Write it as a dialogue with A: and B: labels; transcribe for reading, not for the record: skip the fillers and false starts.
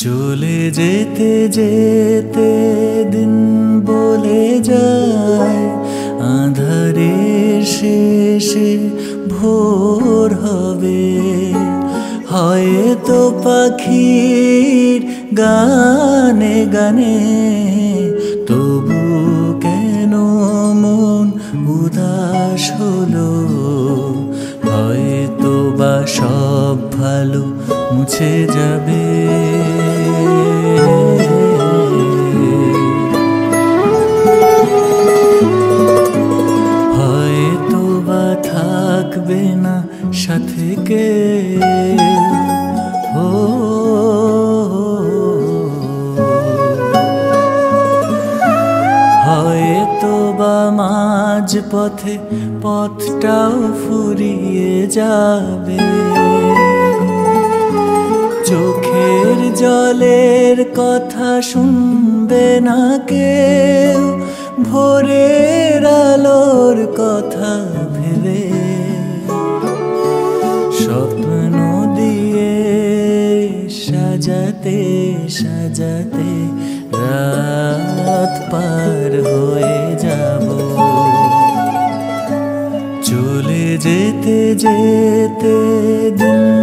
A: চলে যেতে যেতে দিন বলে যায়, আঁধারের শেষে ভোর হবে। হয়তো পাখির গানে গানে তবু কেন মন উদাস হলো। হয়তো বা সব ভালো মুছে যাবে। হয়তো বা থাকবে না সাথে কেউ। হয়তো বা মাঝ পথে পথটাও ফুরিয়ে যাবে। চোখের জলের কথা শুনবে না কেউ, ভোরের আলোর কথা ভেবে। স্বপ্ন দিয়ে সাজাতে সাজাতে রাত পার হয়ে যাব। চলে যেতে যেতে দিন